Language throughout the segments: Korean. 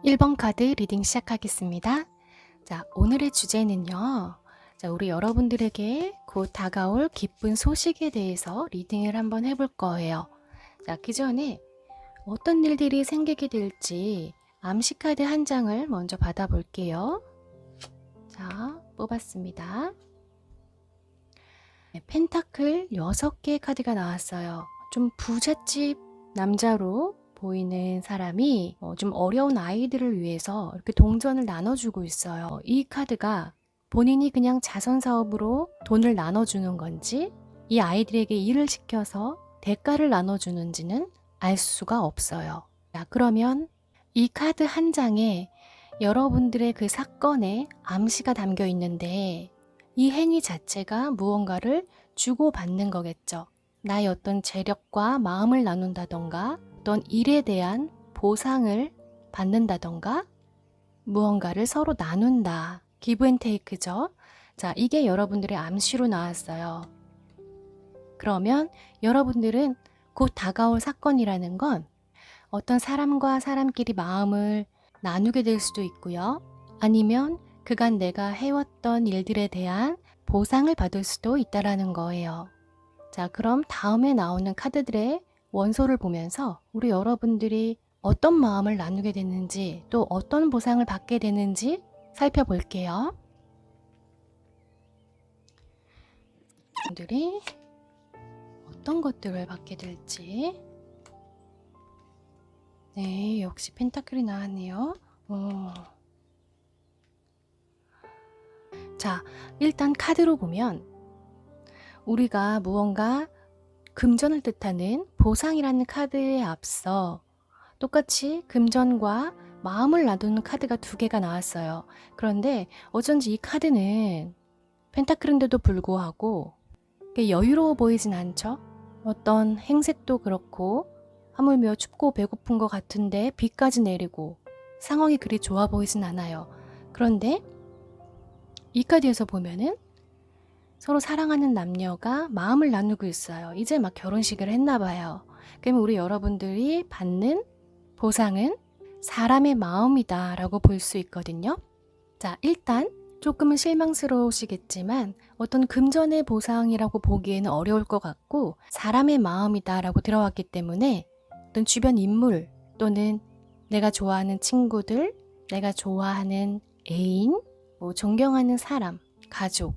1번 카드 리딩 시작하겠습니다. 자, 오늘의 주제는요. 자, 우리 여러분들에게 곧 다가올 기쁜 소식에 대해서 리딩을 한번 해볼 거예요. 자, 그 전에 어떤 일들이 생기게 될지 암시 카드 한 장을 먼저 받아볼게요. 자, 뽑았습니다. 네, 펜타클 6개의 카드가 나왔어요. 좀 부잣집 남자로 보이는 사람이 좀 어려운 아이들을 위해서 이렇게 동전을 나눠주고 있어요. 이 카드가 본인이 그냥 자선사업으로 돈을 나눠주는 건지 이 아이들에게 일을 시켜서 대가를 나눠주는지는 알 수가 없어요. 자, 그러면 이 카드 한 장에 여러분들의 그 사건에 암시가 담겨 있는데 이 행위 자체가 무언가를 주고받는 거겠죠. 나의 어떤 재력과 마음을 나눈다던가 어떤 일에 대한 보상을 받는다던가 무언가를 서로 나눈다. 기브 앤 테이크죠. 자, 이게 여러분들의 암시로 나왔어요. 그러면 여러분들은 곧 다가올 사건이라는 건 어떤 사람과 사람끼리 마음을 나누게 될 수도 있고요. 아니면 그간 내가 해왔던 일들에 대한 보상을 받을 수도 있다라는 거예요. 자, 그럼 다음에 나오는 카드들의 원소를 보면서 우리 여러분들이 어떤 마음을 나누게 되는지 또 어떤 보상을 받게 되는지 살펴볼게요. 여러분들이 어떤 것들을 받게 될지. 네, 역시 펜타클이 나왔네요. 자, 일단 카드로 보면 우리가 무언가 금전을 뜻하는 보상이라는 카드에 앞서 똑같이 금전과 마음을 나누는 카드가 2개가 나왔어요. 그런데 어쩐지 이 카드는 펜타클인데도 불구하고 여유로워 보이진 않죠? 어떤 행색도 그렇고 하물며 춥고 배고픈 것 같은데 비까지 내리고 상황이 그리 좋아 보이진 않아요. 그런데 이 카드에서 보면은 서로 사랑하는 남녀가 마음을 나누고 있어요. 이제 막 결혼식을 했나 봐요. 그러면 우리 여러분들이 받는 보상은 사람의 마음이다 라고 볼 수 있거든요. 자, 일단 조금은 실망스러우시겠지만 어떤 금전의 보상이라고 보기에는 어려울 것 같고 사람의 마음이다 라고 들어왔기 때문에 어떤 주변 인물 또는 내가 좋아하는 친구들, 내가 좋아하는 애인, 존경하는 사람, 가족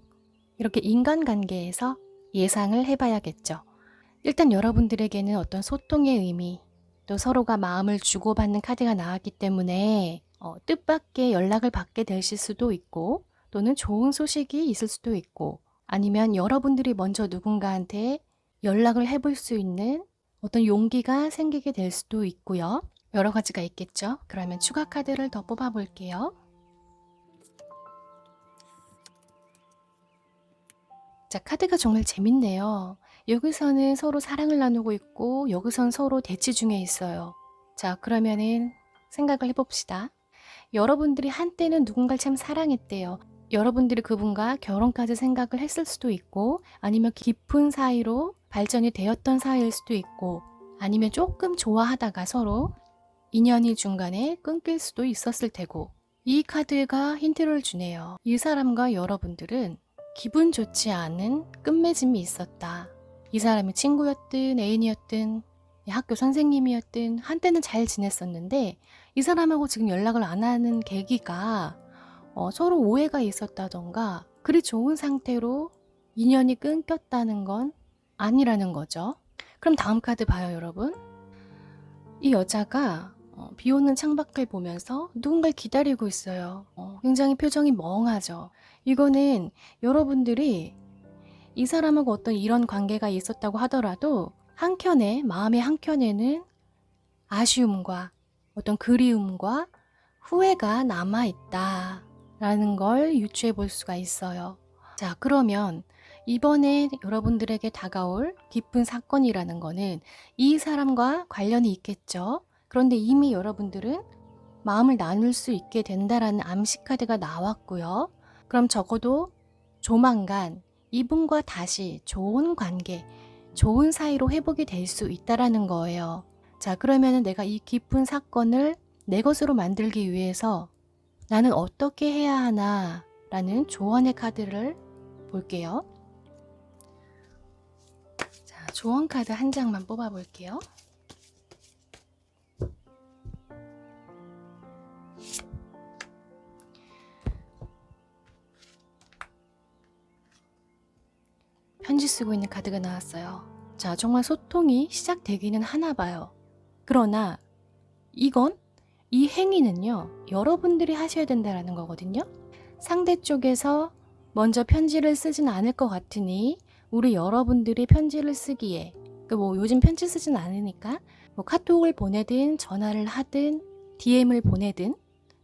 이렇게 인간관계에서 예상을 해봐야겠죠. 일단 여러분들에게는 어떤 소통의 의미 또 서로가 마음을 주고받는 카드가 나왔기 때문에 뜻밖의 연락을 받게 되실 수도 있고 또는 좋은 소식이 있을 수도 있고 아니면 여러분들이 먼저 누군가한테 연락을 해볼 수 있는 어떤 용기가 생기게 될 수도 있고요. 여러 가지가 있겠죠. 그러면 추가 카드를 더 뽑아 볼게요. 자, 카드가 정말 재밌네요. 여기서는 서로 사랑을 나누고 있고 여기선 서로 대치 중에 있어요. 자, 그러면은 생각을 해봅시다. 여러분들이 한때는 누군가를 참 사랑했대요. 여러분들이 그분과 결혼까지 생각을 했을 수도 있고 아니면 깊은 사이로 발전이 되었던 사이일 수도 있고 아니면 조금 좋아하다가 서로 인연이 중간에 끊길 수도 있었을 테고 이 카드가 힌트를 주네요. 이 사람과 여러분들은 기분 좋지 않은 끝맺음이 있었다. 이 사람이 친구였든 애인이었든 학교 선생님이었든 한때는 잘 지냈었는데 이 사람하고 지금 연락을 안 하는 계기가 서로 오해가 있었다던가 그리 좋은 상태로 인연이 끊겼다는 건 아니라는 거죠. 그럼 다음 카드 봐요, 여러분. 이 여자가 비 오는 창밖을 보면서 누군가를 기다리고 있어요. 굉장히 표정이 멍하죠. 이거는 여러분들이 이 사람하고 어떤 이런 관계가 있었다고 하더라도 한켠에, 마음의 한켠에는 아쉬움과 어떤 그리움과 후회가 남아있다라는 걸 유추해 볼 수가 있어요. 자, 그러면 이번에 여러분들에게 다가올 기쁜 사건이라는 거는 이 사람과 관련이 있겠죠. 그런데 이미 여러분들은 마음을 나눌 수 있게 된다라는 암시 카드가 나왔고요. 그럼 적어도 조만간 이분과 다시 좋은 관계, 좋은 사이로 회복이 될 수 있다라는 거예요. 자, 그러면은 내가 이 기쁜 사건을 내 것으로 만들기 위해서 나는 어떻게 해야 하나 라는 조언의 카드를 볼게요. 자, 조언 카드 한 장만 뽑아 볼게요. 편지 쓰고 있는 카드가 나왔어요. 자, 정말 소통이 시작되기는 하나 봐요. 그러나 이 행위는요, 여러분들이 하셔야 된다는 거거든요. 상대 쪽에서 먼저 편지를 쓰진 않을 것 같으니 우리 여러분들이 편지를 쓰기에 요즘 편지 쓰진 않으니까 카톡을 보내든 전화를 하든 DM을 보내든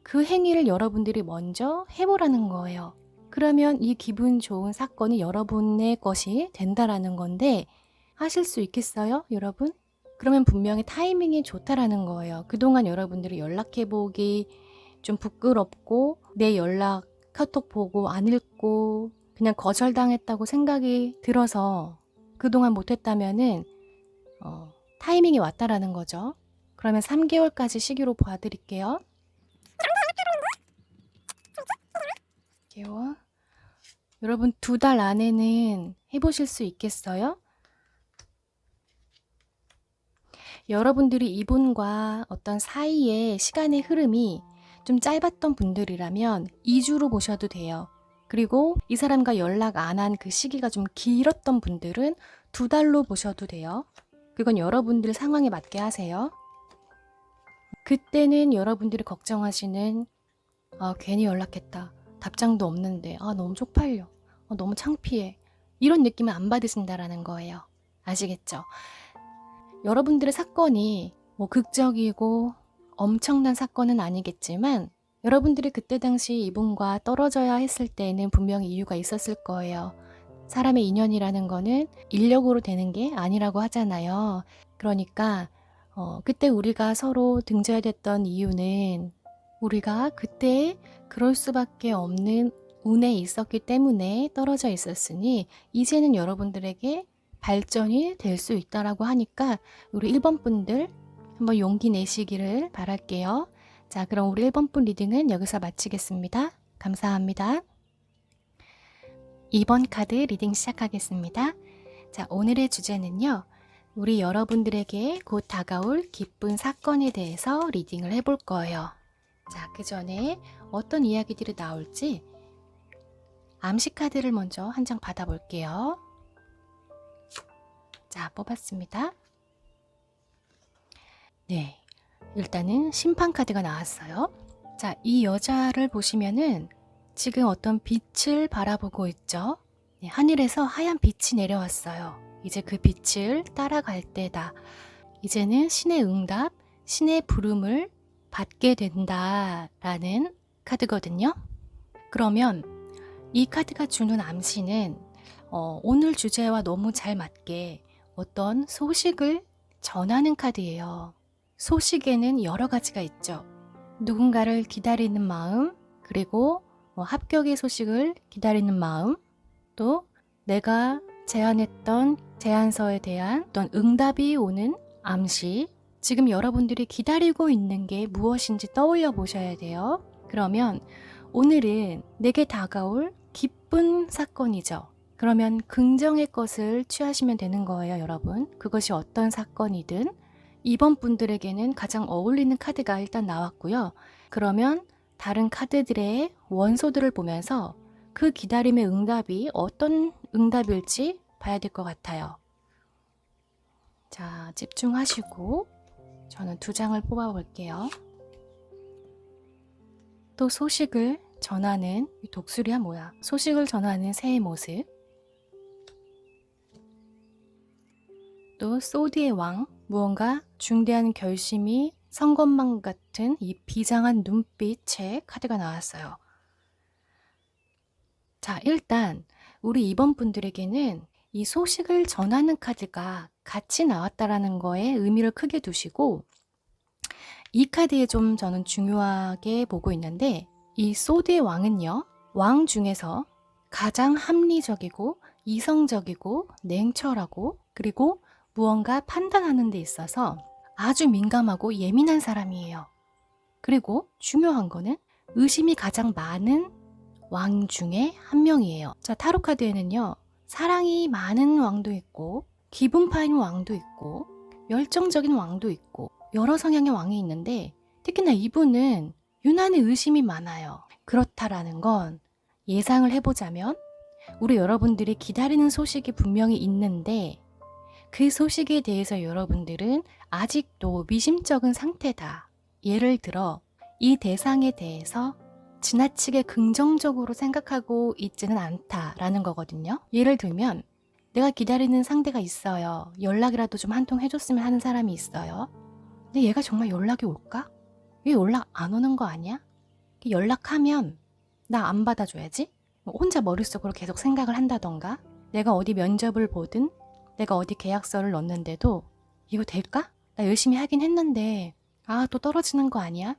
그 행위를 여러분들이 먼저 해보라는 거예요. 그러면 이 기분 좋은 사건이 여러분의 것이 된다라는 건데 하실 수 있겠어요, 여러분? 그러면 분명히 타이밍이 좋다라는 거예요. 그동안 여러분들이 연락해보기 좀 부끄럽고 내 연락 카톡 보고 안 읽고 그냥 거절당했다고 생각이 들어서 그동안 못했다면은 타이밍이 왔다라는 거죠. 그러면 3개월까지 시기로 봐드릴게요. 3개월. 여러분 2달 안에는 해보실 수 있겠어요? 여러분들이 이분과 어떤 사이의 시간의 흐름이 좀 짧았던 분들이라면 2주로 보셔도 돼요. 그리고 이 사람과 연락 안 한 그 시기가 좀 길었던 분들은 2달로 보셔도 돼요. 그건 여러분들 상황에 맞게 하세요. 그때는 여러분들이 걱정하시는 괜히 연락했다. 답장도 없는데 너무 쪽팔려. 너무 창피해. 이런 느낌을 안 받으신다라는 거예요. 아시겠죠? 여러분들의 사건이 극적이고 엄청난 사건은 아니겠지만 여러분들이 그때 당시 이분과 떨어져야 했을 때는 분명히 이유가 있었을 거예요. 사람의 인연이라는 거는 인력으로 되는 게 아니라고 하잖아요. 그러니까 그때 우리가 서로 등져야 됐던 이유는 우리가 그때 그럴 수밖에 없는 운에 있었기 때문에 떨어져 있었으니 이제는 여러분들에게 발전이 될 수 있다라고 하니까 우리 1번 분들 한번 용기 내시기를 바랄게요. 자, 그럼 우리 1번 분 리딩은 여기서 마치겠습니다. 감사합니다. 2번 카드 리딩 시작하겠습니다. 자, 오늘의 주제는요. 우리 여러분들에게 곧 다가올 기쁜 사건에 대해서 리딩을 해볼 거예요. 자, 그 전에 어떤 이야기들이 나올지 암시 카드를 먼저 한 장 받아볼게요. 자, 뽑았습니다. 네, 일단은 심판 카드가 나왔어요. 자, 이 여자를 보시면은 지금 어떤 빛을 바라보고 있죠. 네, 하늘에서 하얀 빛이 내려왔어요. 이제 그 빛을 따라갈 때다. 이제는 신의 응답, 신의 부름을 받게 된다라는 카드거든요. 그러면 이 카드가 주는 암시는 오늘 주제와 너무 잘 맞게 어떤 소식을 전하는 카드예요. 소식에는 여러 가지가 있죠. 누군가를 기다리는 마음, 그리고 합격의 소식을 기다리는 마음, 또 내가 제안했던 제안서에 대한 어떤 응답이 오는 암시, 지금 여러분들이 기다리고 있는 게 무엇인지 떠올려 보셔야 돼요. 그러면 오늘은 내게 다가올 기쁜 사건이죠. 그러면 긍정의 것을 취하시면 되는 거예요, 여러분. 그것이 어떤 사건이든 2번 분들에게는 가장 어울리는 카드가 일단 나왔고요. 그러면 다른 카드들의 원소들을 보면서 그 기다림의 응답이 어떤 응답일지 봐야 될 것 같아요. 자, 집중하시고 저는 2장을 뽑아 볼게요. 또 소식을 전하는, 독수리야 뭐야? 소식을 전하는 새의 모습. 또 소드의 왕, 무언가 중대한 결심이 선 것만 같은 이 비장한 눈빛의 카드가 나왔어요. 자, 일단 우리 2번 분들에게는 이 소식을 전하는 카드가 같이 나왔다라는 거에 의미를 크게 두시고 이 카드에 좀 저는 중요하게 보고 있는데 이 소드의 왕은요. 왕 중에서 가장 합리적이고 이성적이고 냉철하고 그리고 무언가 판단하는 데 있어서 아주 민감하고 예민한 사람이에요. 그리고 중요한 거는 의심이 가장 많은 왕 중에 한 명이에요. 자, 타로 카드에는요, 사랑이 많은 왕도 있고, 기분 파인 왕도 있고, 열정적인 왕도 있고, 여러 성향의 왕이 있는데, 특히나 이분은 유난히 의심이 많아요. 그렇다라는 건 예상을 해보자면, 우리 여러분들이 기다리는 소식이 분명히 있는데, 그 소식에 대해서 여러분들은 아직도 미심쩍은 상태다. 예를 들어, 이 대상에 대해서 지나치게 긍정적으로 생각하고 있지는 않다라는 거거든요. 예를 들면 내가 기다리는 상대가 있어요. 연락이라도 좀 한 통 해줬으면 하는 사람이 있어요. 근데 얘가 정말 연락이 올까? 왜 연락 안 오는 거 아니야? 연락하면 나 안 받아줘야지? 혼자 머릿속으로 계속 생각을 한다던가, 내가 어디 면접을 보든 내가 어디 계약서를 넣는데도 이거 될까? 나 열심히 하긴 했는데 또 떨어지는 거 아니야?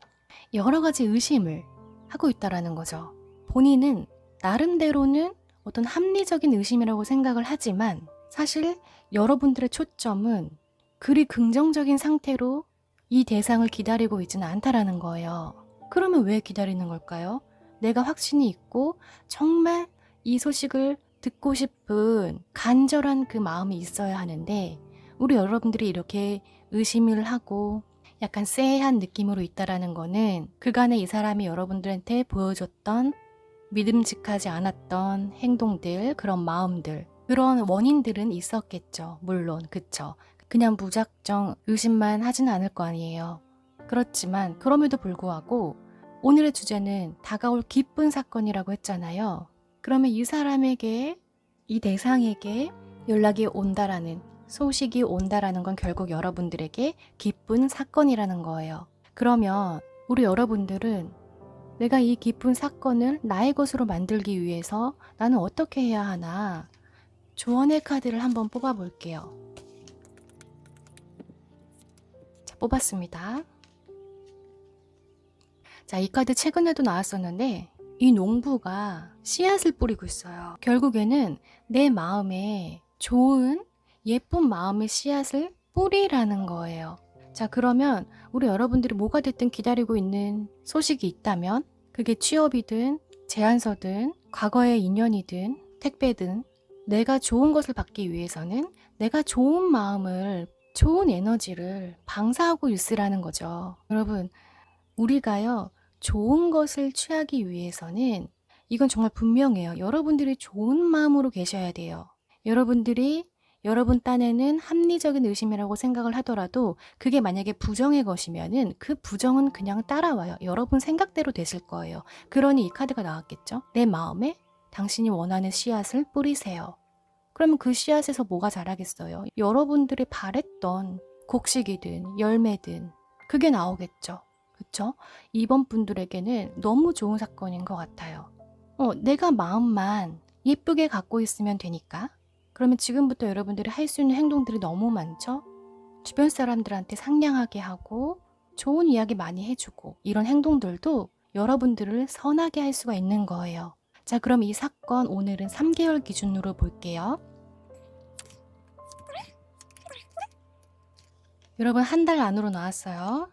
여러 가지 의심을 하고 있다라는 거죠. 본인은 나름대로는 어떤 합리적인 의심이라고 생각을 하지만 사실 여러분들의 초점은 그리 긍정적인 상태로 이 대상을 기다리고 있지는 않다라는 거예요. 그러면 왜 기다리는 걸까요? 내가 확신이 있고 정말 이 소식을 듣고 싶은 간절한 그 마음이 있어야 하는데, 우리 여러분들이 이렇게 의심을 하고 약간 쎄한 느낌으로 있다라는 거는 그간에 이 사람이 여러분들한테 보여줬던 믿음직하지 않았던 행동들, 그런 마음들, 그런 원인들은 있었겠죠. 물론, 그쵸. 그냥 무작정 의심만 하지는 않을 거 아니에요. 그렇지만 그럼에도 불구하고 오늘의 주제는 다가올 기쁜 사건이라고 했잖아요. 그러면 이 사람에게, 이 대상에게 연락이 온다라는, 소식이 온다라는 건 결국 여러분들에게 기쁜 사건이라는 거예요. 그러면 우리 여러분들은 내가 이 기쁜 사건을 나의 것으로 만들기 위해서 나는 어떻게 해야 하나, 조언의 카드를 한번 뽑아볼게요. 자, 뽑았습니다. 자, 이 카드 최근에도 나왔었는데 이 농부가 씨앗을 뿌리고 있어요. 결국에는 내 마음에 좋은 예쁜 마음의 씨앗을 뿌리라는 거예요. 자, 그러면 우리 여러분들이 뭐가 됐든 기다리고 있는 소식이 있다면, 그게 취업이든 제안서든 과거의 인연이든 택배든, 내가 좋은 것을 받기 위해서는 내가 좋은 마음을, 좋은 에너지를 방사하고 있으라는 거죠. 여러분, 우리가요, 좋은 것을 취하기 위해서는 이건 정말 분명해요. 여러분들이 좋은 마음으로 계셔야 돼요. 여러분들이 여러분 딴에는 합리적인 의심이라고 생각을 하더라도 그게 만약에 부정의 것이면은 그 부정은 그냥 따라와요. 여러분 생각대로 되실 거예요. 그러니 이 카드가 나왔겠죠. 내 마음에 당신이 원하는 씨앗을 뿌리세요. 그러면 그 씨앗에서 뭐가 자라겠어요? 여러분들이 바랬던 곡식이든 열매든 그게 나오겠죠. 그쵸? 이번 분들에게는 너무 좋은 사건인 것 같아요. 내가 마음만 예쁘게 갖고 있으면 되니까. 그러면 지금부터 여러분들이 할 수 있는 행동들이 너무 많죠? 주변 사람들한테 상냥하게 하고 좋은 이야기 많이 해주고, 이런 행동들도 여러분들을 선하게 할 수가 있는 거예요. 자, 그럼 이 사건 오늘은 3개월 기준으로 볼게요. 여러분, 한 달 안으로 나왔어요.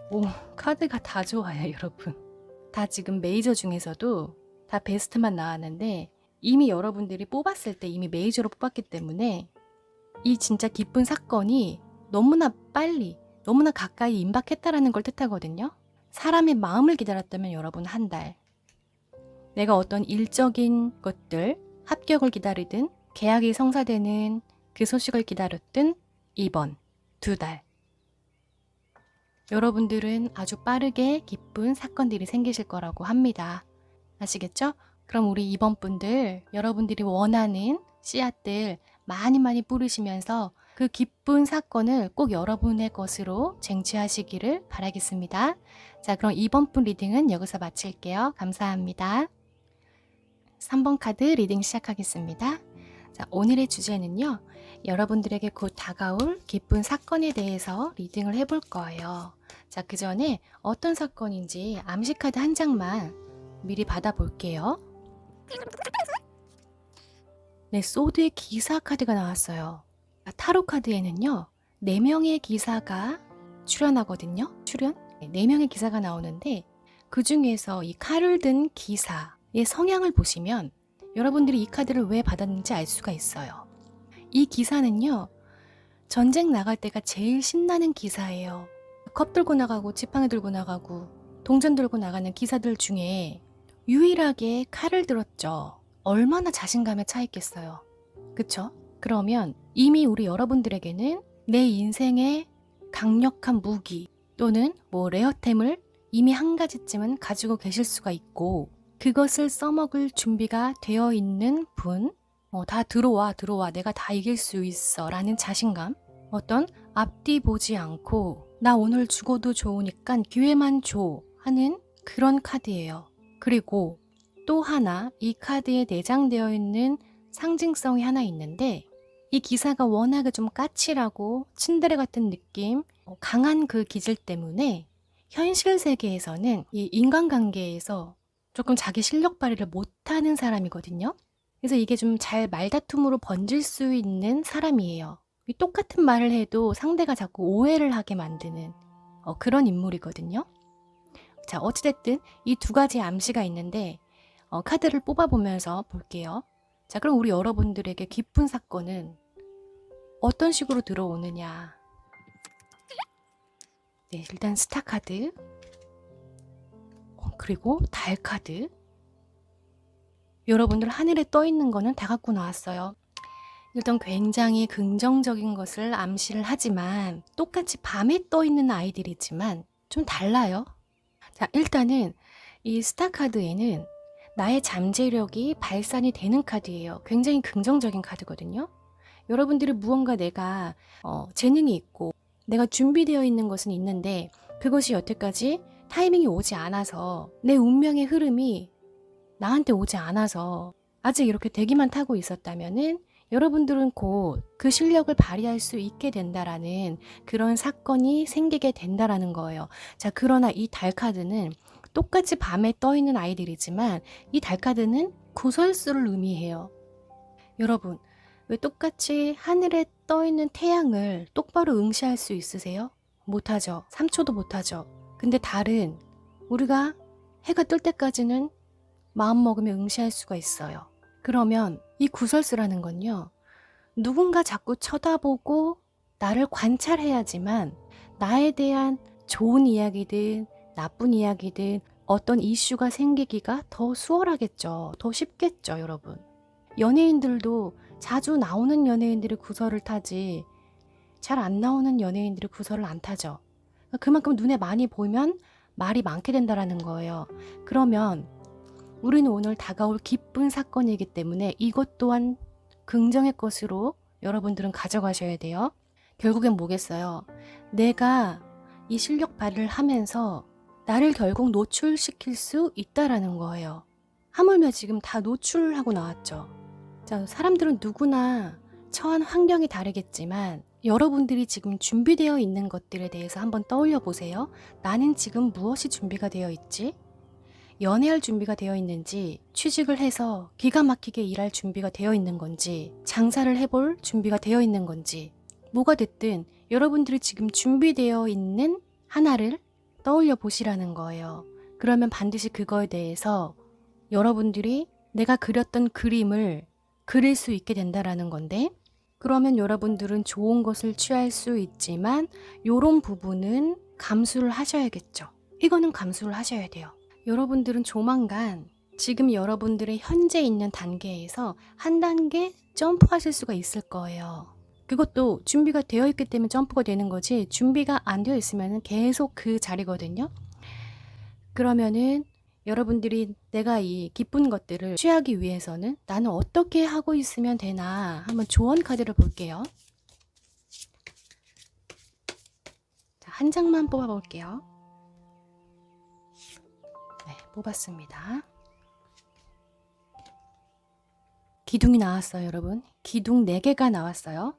오, 카드가 다 좋아요, 여러분. 다 지금 메이저 중에서도 다 베스트만 나왔는데, 이미 여러분들이 뽑았을 때 이미 메이저로 뽑았기 때문에 이 진짜 기쁜 사건이 너무나 빨리, 너무나 가까이 임박했다라는 걸 뜻하거든요. 사람의 마음을 기다렸다면 여러분 한 달, 내가 어떤 일적인 것들, 합격을 기다리든 계약이 성사되는 그 소식을 기다렸든 이번 2달, 여러분들은 아주 빠르게 기쁜 사건들이 생기실 거라고 합니다. 아시겠죠? 그럼 우리 이번 분들, 여러분들이 원하는 씨앗들 많이 많이 뿌리시면서 그 기쁜 사건을 꼭 여러분의 것으로 쟁취하시기를 바라겠습니다. 자, 그럼 이번 분 리딩은 여기서 마칠게요. 감사합니다. 3번 카드 리딩 시작하겠습니다. 자, 오늘의 주제는요, 여러분들에게 곧 다가올 기쁜 사건에 대해서 리딩을 해볼 거예요. 자, 그 전에 어떤 사건인지 암시카드 한 장만 미리 받아볼게요. 네, 소드의 기사 카드가 나왔어요. 타로 카드에는요, 4명의 기사가 출연하거든요. 출연? 4명의 기사가 나오는데 그 중에서 이 칼을 든 기사의 성향을 보시면 여러분들이 이 카드를 왜 받았는지 알 수가 있어요. 이 기사는요, 전쟁 나갈 때가 제일 신나는 기사예요. 컵 들고 나가고 지팡이 들고 나가고 동전 들고 나가는 기사들 중에 유일하게 칼을 들었죠. 얼마나 자신감에 차 있겠어요. 그쵸? 그러면 이미 우리 여러분들에게는 내 인생의 강력한 무기 또는 레어템을 이미 한 가지쯤은 가지고 계실 수가 있고, 그것을 써먹을 준비가 되어 있는 분, 다 들어와 내가 다 이길 수 있어 라는 자신감, 어떤 앞뒤 보지 않고 나 오늘 죽어도 좋으니까 기회만 줘 하는 그런 카드예요. 그리고 또 하나 이 카드에 내장되어 있는 상징성이 하나 있는데, 이 기사가 워낙에 좀 까칠하고 츤데레 같은 느낌, 강한 그 기질 때문에 현실 세계에서는 이 인간관계에서 조금 자기 실력 발휘를 못하는 사람이거든요. 그래서 이게 좀 잘 말다툼으로 번질 수 있는 사람이에요. 똑같은 말을 해도 상대가 자꾸 오해를 하게 만드는 그런 인물이거든요. 자, 어찌됐든 이 두 가지 암시가 있는데 카드를 뽑아보면서 볼게요. 자, 그럼 우리 여러분들에게 기쁜 사건은 어떤 식으로 들어오느냐. 네, 일단 스타 카드, 그리고 달 카드. 여러분들 하늘에 떠 있는 거는 다 갖고 나왔어요. 일단 굉장히 긍정적인 것을 암시를 하지만 똑같이 밤에 떠 있는 아이들이지만 좀 달라요. 자, 일단은 이 스타 카드에는 나의 잠재력이 발산이 되는 카드예요. 굉장히 긍정적인 카드거든요. 여러분들이 무언가 내가 재능이 있고 내가 준비되어 있는 것은 있는데 그것이 여태까지 타이밍이 오지 않아서, 내 운명의 흐름이 나한테 오지 않아서 아직 이렇게 대기만 타고 있었다면은 여러분들은 곧 그 실력을 발휘할 수 있게 된다라는 그런 사건이 생기게 된다라는 거예요. 자, 그러나 이 달 카드는 똑같이 밤에 떠 있는 아이들이지만 이 달 카드는 구설수를 의미해요. 여러분, 왜 똑같이 하늘에 떠 있는 태양을 똑바로 응시할 수 있으세요? 못하죠. 3초도 못하죠. 근데 달은 우리가 해가 뜰 때까지는 마음 먹으면 응시할 수가 있어요. 그러면 이 구설수라는 건요, 누군가 자꾸 쳐다보고 나를 관찰해야지만 나에 대한 좋은 이야기든 나쁜 이야기든 어떤 이슈가 생기기가 더 수월하겠죠. 더 쉽겠죠, 여러분. 연예인들도 자주 나오는 연예인들이 구설을 타지 잘 안 나오는 연예인들이 구설을 안 타죠. 그만큼 눈에 많이 보면 말이 많게 된다라는 거예요. 그러면 우리는 오늘 다가올 기쁜 사건이기 때문에 이것 또한 긍정의 것으로 여러분들은 가져가셔야 돼요. 결국엔 뭐겠어요? 내가 이 실력 발휘를 하면서 나를 결국 노출시킬 수 있다라는 거예요. 하물며 지금 다 노출하고 나왔죠. 자, 사람들은 누구나 처한 환경이 다르겠지만 여러분들이 지금 준비되어 있는 것들에 대해서 한번 떠올려 보세요. 나는 지금 무엇이 준비가 되어 있지? 연애할 준비가 되어 있는지, 취직을 해서 기가 막히게 일할 준비가 되어 있는 건지, 장사를 해볼 준비가 되어 있는 건지, 뭐가 됐든 여러분들이 지금 준비되어 있는 하나를 떠올려 보시라는 거예요. 그러면 반드시 그거에 대해서 여러분들이 내가 그렸던 그림을 그릴 수 있게 된다라는 건데, 그러면 여러분들은 좋은 것을 취할 수 있지만 요런 부분은 감수를 하셔야겠죠. 이거는 감수를 하셔야 돼요. 여러분들은 조만간 지금 여러분들의 현재 있는 단계에서 한 단계 점프하실 수가 있을 거예요. 그것도 준비가 되어 있기 때문에 점프가 되는 거지, 준비가 안 되어 있으면 계속 그 자리거든요. 그러면은 여러분들이 내가 이 기쁜 것들을 취하기 위해서는 나는 어떻게 하고 있으면 되나 한번 조언 카드를 볼게요. 자, 한 장만 뽑아 볼게요. 네, 뽑았습니다. 기둥이 나왔어요, 여러분. 기둥 4개가 나왔어요.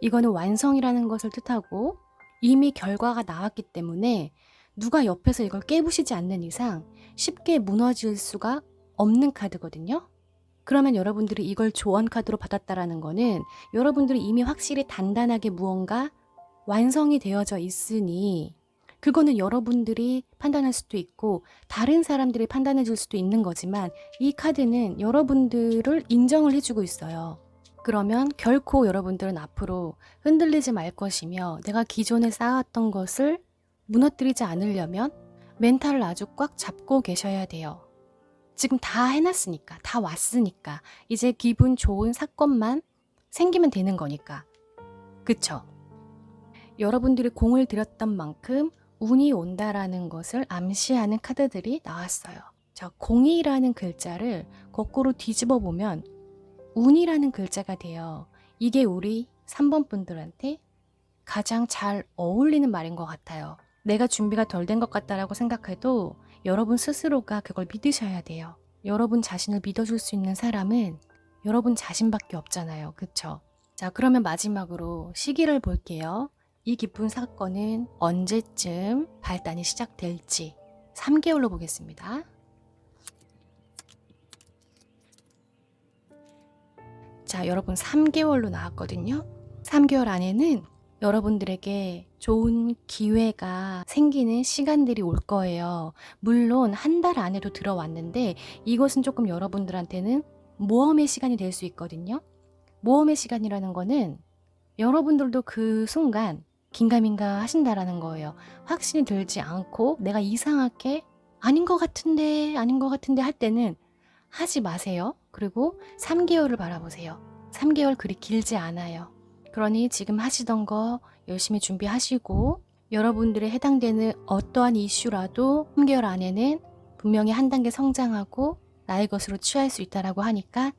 이거는 완성이라는 것을 뜻하고 이미 결과가 나왔기 때문에 누가 옆에서 이걸 깨부시지 않는 이상 쉽게 무너질 수가 없는 카드거든요. 그러면 여러분들이 이걸 조언 카드로 받았다라는 거는 여러분들이 이미 확실히 단단하게 무언가 완성이 되어져 있으니 그거는 여러분들이 판단할 수도 있고 다른 사람들이 판단해 줄 수도 있는 거지만 이 카드는 여러분들을 인정을 해주고 있어요. 그러면 결코 여러분들은 앞으로 흔들리지 말 것이며 내가 기존에 쌓았던 것을 무너뜨리지 않으려면 멘탈을 아주 꽉 잡고 계셔야 돼요. 지금 다 해놨으니까, 다 왔으니까 이제 기분 좋은 사건만 생기면 되는 거니까. 그쵸? 여러분들이 공을 들였던 만큼 운이 온다라는 것을 암시하는 카드들이 나왔어요. 자, 공이라는 글자를 거꾸로 뒤집어 보면 운이라는 글자가 돼요. 이게 우리 3번 분들한테 가장 잘 어울리는 말인 것 같아요. 내가 준비가 덜 된 것 같다라고 생각해도 여러분 스스로가 그걸 믿으셔야 돼요. 여러분 자신을 믿어줄 수 있는 사람은 여러분 자신밖에 없잖아요. 그쵸? 자, 그러면 마지막으로 시기를 볼게요. 이 기쁜 사건은 언제쯤 발단이 시작될지 3개월로 보겠습니다. 자, 여러분 3개월로 나왔거든요. 3개월 안에는 여러분들에게 좋은 기회가 생기는 시간들이 올 거예요. 물론 한 달 안에도 들어왔는데 이것은 조금 여러분들한테는 모험의 시간이 될 수 있거든요. 모험의 시간이라는 거는 여러분들도 그 순간 긴가민가 하신다라는 거예요. 확신이 들지 않고 내가 이상하게 아닌 것 같은데 할 때는 하지 마세요. 그리고 3개월을 바라보세요. 3개월 그리 길지 않아요. 그러니 지금 하시던 거 열심히 준비하시고 여러분들의 해당되는 어떠한 이슈라도 3개월 안에는 분명히 한 단계 성장하고 나의 것으로 취할 수 있다라고 하니까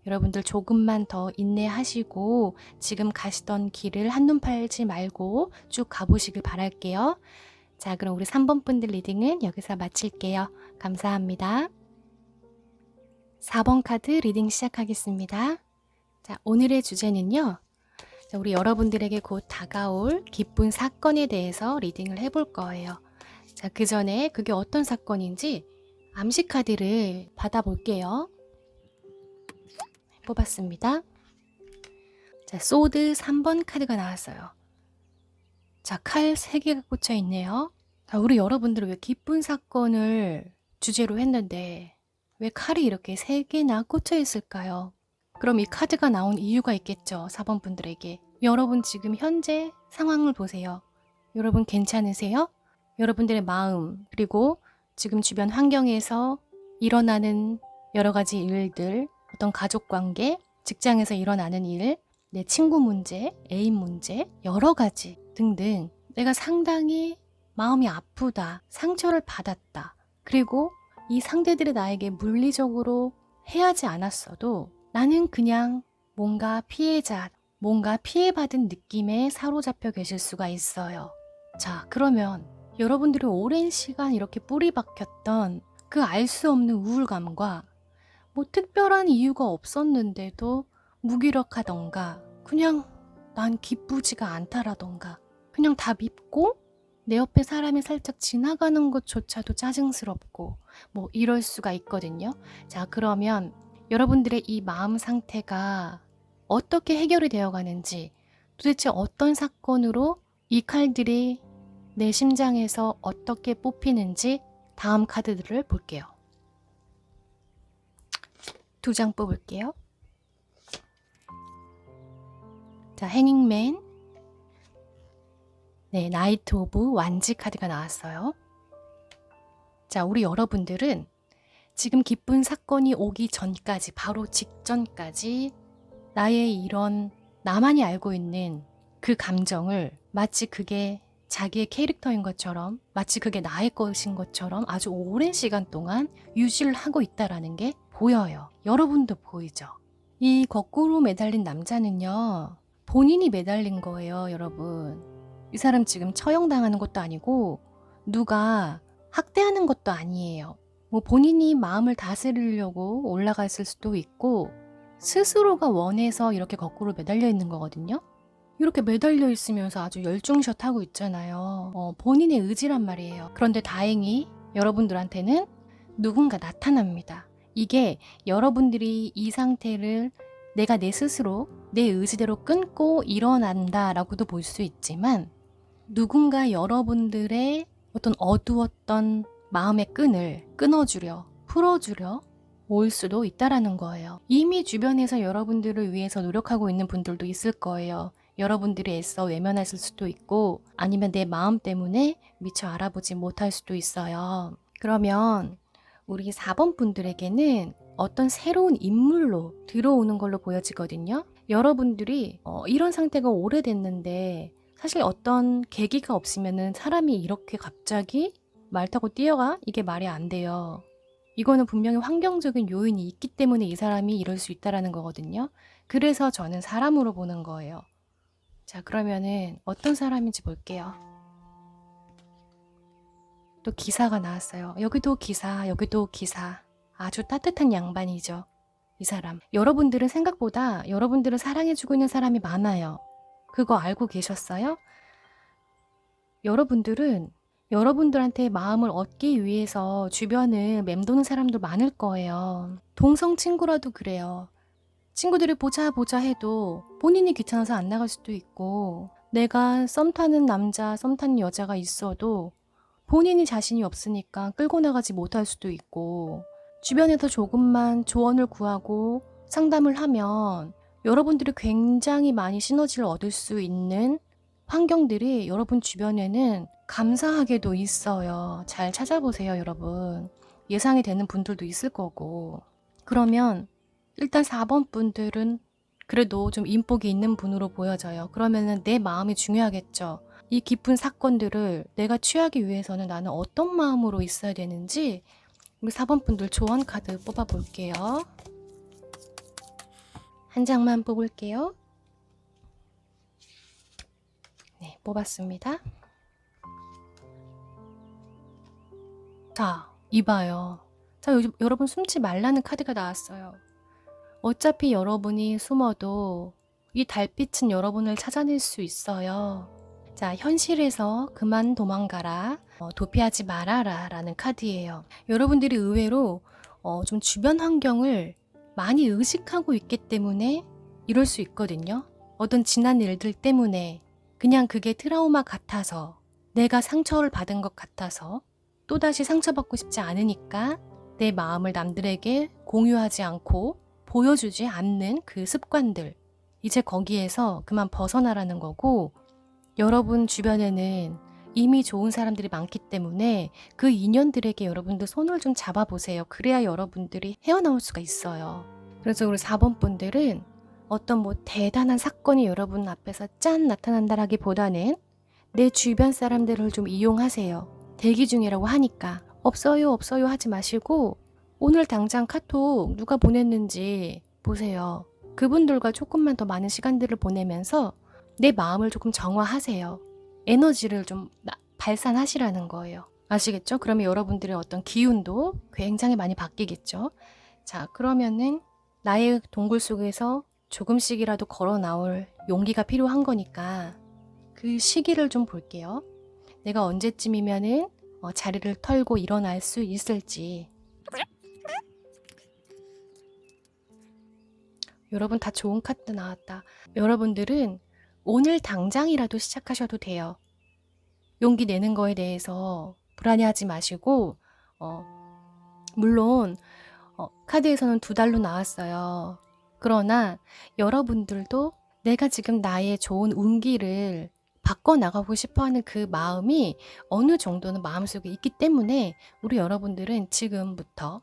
여러분들 조금만 더 인내하시고 지금 가시던 길을 한눈 팔지 말고 쭉 가보시길 바랄게요. 자, 그럼 우리 3번 분들 리딩은 여기서 마칠게요. 감사합니다. 4번 카드 리딩 시작하겠습니다. 자, 오늘의 주제는요. 자, 우리 여러분들에게 곧 다가올 기쁜 사건에 대해서 리딩을 해볼 거예요. 자, 그 전에 그게 어떤 사건인지 암시 카드를 받아볼게요. 뽑았습니다. 자, 소드 3번 카드가 나왔어요. 자, 칼 3개가 꽂혀 있네요. 자, 우리 여러분들은 왜 기쁜 사건을 주제로 했는데 왜 칼이 이렇게 3개나 꽂혀 있을까요? 그럼 이 카드가 나온 이유가 있겠죠. 4번 분들에게. 여러분 지금 현재 상황을 보세요. 여러분 괜찮으세요? 여러분들의 마음 그리고 지금 주변 환경에서 일어나는 여러 가지 일들, 어떤 가족관계, 직장에서 일어나는 일, 내 친구 문제, 애인 문제, 여러 가지 등등 내가 상당히 마음이 아프다, 상처를 받았다. 그리고 이 상대들이 나에게 물리적으로 해하지 않았어도 나는 그냥 뭔가 피해자, 뭔가 피해받은 느낌에 사로잡혀 계실 수가 있어요. 자, 그러면 여러분들이 오랜 시간 이렇게 뿌리 박혔던 그 알 수 없는 우울감과 뭐 특별한 이유가 없었는데도 무기력하던가 그냥 난 기쁘지가 않다라던가 그냥 다 밉고 내 옆에 사람이 살짝 지나가는 것조차도 짜증스럽고 뭐 이럴 수가 있거든요. 자, 그러면 여러분들의 이 마음 상태가 어떻게 해결이 되어 가는지 도대체 어떤 사건으로 이 칼들이 내 심장에서 어떻게 뽑히는지 다음 카드들을 볼게요. 2장 뽑을게요. 자, 행잉맨, 네, 나이트 오브 완지 카드가 나왔어요. 자, 우리 여러분들은 지금 기쁜 사건이 오기 전까지, 바로 직전까지 나의 이런 나만이 알고 있는 그 감정을 마치 그게 자기의 캐릭터인 것처럼, 마치 그게 나의 것인 것처럼 아주 오랜 시간 동안 유지를 하고 있다라는 게 보여요. 여러분도 보이죠? 이 거꾸로 매달린 남자는요, 본인이 매달린 거예요, 여러분. 이 사람 지금 처형당하는 것도 아니고 누가 학대하는 것도 아니에요. 뭐 본인이 마음을 다스리려고 올라갔을 수도 있고 스스로가 원해서 이렇게 거꾸로 매달려 있는 거거든요. 이렇게 매달려 있으면서 아주 열중샷 하고 있잖아요. 본인의 의지란 말이에요. 그런데 다행히 여러분들한테는 누군가 나타납니다. 이게 여러분들이 이 상태를 내가 내 스스로 내 의지대로 끊고 일어난다라고도 볼 수 있지만 누군가 여러분들의 어떤 어두웠던 마음의 끈을 끊어주려, 풀어주려 올 수도 있다라는 거예요. 이미 주변에서 여러분들을 위해서 노력하고 있는 분들도 있을 거예요. 여러분들이 애써 외면하실 수도 있고 아니면 내 마음 때문에 미처 알아보지 못할 수도 있어요. 그러면 우리 4번 분들에게는 어떤 새로운 인물로 들어오는 걸로 보여지거든요. 여러분들이 이런 상태가 오래됐는데 사실 어떤 계기가 없으면은 사람이 이렇게 갑자기 말 타고 뛰어가? 이게 말이 안 돼요. 이거는 분명히 환경적인 요인이 있기 때문에 이 사람이 이럴 수 있다라는 거거든요. 그래서 저는 사람으로 보는 거예요. 자, 그러면은 어떤 사람인지 볼게요. 또 기사가 나왔어요. 여기도 기사, 여기도 기사. 아주 따뜻한 양반이죠. 이 사람. 여러분들은 생각보다 여러분들을 사랑해주고 있는 사람이 많아요. 그거 알고 계셨어요? 여러분들은 여러분들한테 마음을 얻기 위해서 주변을 맴도는 사람도 많을 거예요. 동성 친구라도 그래요. 친구들이 보자 보자 해도 본인이 귀찮아서 안 나갈 수도 있고, 내가 썸 타는 남자, 썸 타는 여자가 있어도 본인이 자신이 없으니까 끌고 나가지 못할 수도 있고, 주변에서 조금만 조언을 구하고 상담을 하면 여러분들이 굉장히 많이 시너지를 얻을 수 있는 환경들이 여러분 주변에는 감사하게도 있어요. 잘 찾아보세요, 여러분. 예상이 되는 분들도 있을 거고. 그러면 일단 4번 분들은 그래도 좀 인복이 있는 분으로 보여져요. 그러면은 내 마음이 중요하겠죠. 이 깊은 사건들을 내가 취하기 위해서는 나는 어떤 마음으로 있어야 되는지 우리 4번 분들 조언 카드 뽑아볼게요. 한 장만 뽑을게요. 네, 뽑았습니다. 자, 이봐요. 자, 요즘 여러분 숨지 말라는 카드가 나왔어요. 어차피 여러분이 숨어도 이 달빛은 여러분을 찾아낼 수 있어요. 자, 현실에서 그만 도망가라, 도피하지 말아라 라는 카드예요. 여러분들이 의외로 좀 주변 환경을 많이 의식하고 있기 때문에 이럴 수 있거든요. 어떤 지난 일들 때문에 그냥 그게 트라우마 같아서, 내가 상처를 받은 것 같아서 또다시 상처받고 싶지 않으니까 내 마음을 남들에게 공유하지 않고 보여주지 않는 그 습관들, 이제 거기에서 그만 벗어나라는 거고, 여러분 주변에는 이미 좋은 사람들이 많기 때문에 그 인연들에게 여러분들 손을 좀 잡아보세요. 그래야 여러분들이 헤어나올 수가 있어요. 그래서 우리 4번 분들은 어떤 뭐 대단한 사건이 여러분 앞에서 짠 나타난다라기보다는 내 주변 사람들을 좀 이용하세요. 대기 중이라고 하니까 없어요 없어요 하지 마시고 오늘 당장 카톡 누가 보냈는지 보세요. 그분들과 조금만 더 많은 시간들을 보내면서 내 마음을 조금 정화하세요. 에너지를 좀 발산하시라는 거예요. 아시겠죠? 그러면 여러분들의 어떤 기운도 굉장히 많이 바뀌겠죠? 자, 그러면은 나의 동굴 속에서 조금씩이라도 걸어 나올 용기가 필요한 거니까 그 시기를 좀 볼게요. 내가 언제쯤이면은 자리를 털고 일어날 수 있을지. 여러분 다 좋은 카드 나왔다. 여러분들은 오늘 당장이라도 시작하셔도 돼요. 용기 내는 거에 대해서 불안해하지 마시고 물론 카드에서는 2달로 나왔어요. 그러나 여러분들도 내가 지금 나의 좋은 운기를 바꿔나가고 싶어하는 그 마음이 어느 정도는 마음속에 있기 때문에 우리 여러분들은 지금부터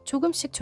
조금씩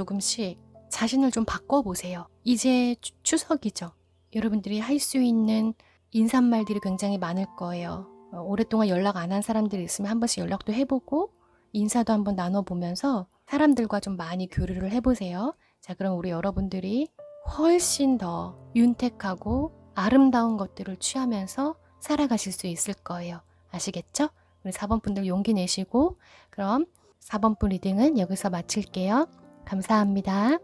자신을 좀 바꿔보세요. 이제 추석이죠. 여러분들이 할 수 있는 인사말들이 굉장히 많을 거예요. 오랫동안 연락 안 한 사람들이 있으면 한 번씩 연락도 해보고 인사도 한번 나눠보면서 사람들과 좀 많이 교류를 해보세요. 자, 그럼 우리 여러분들이 훨씬 더 윤택하고 아름다운 것들을 취하면서 살아가실 수 있을 거예요. 아시겠죠? 우리 4번 분들 용기 내시고, 그럼 4번 분 리딩은 여기서 마칠게요. 감사합니다.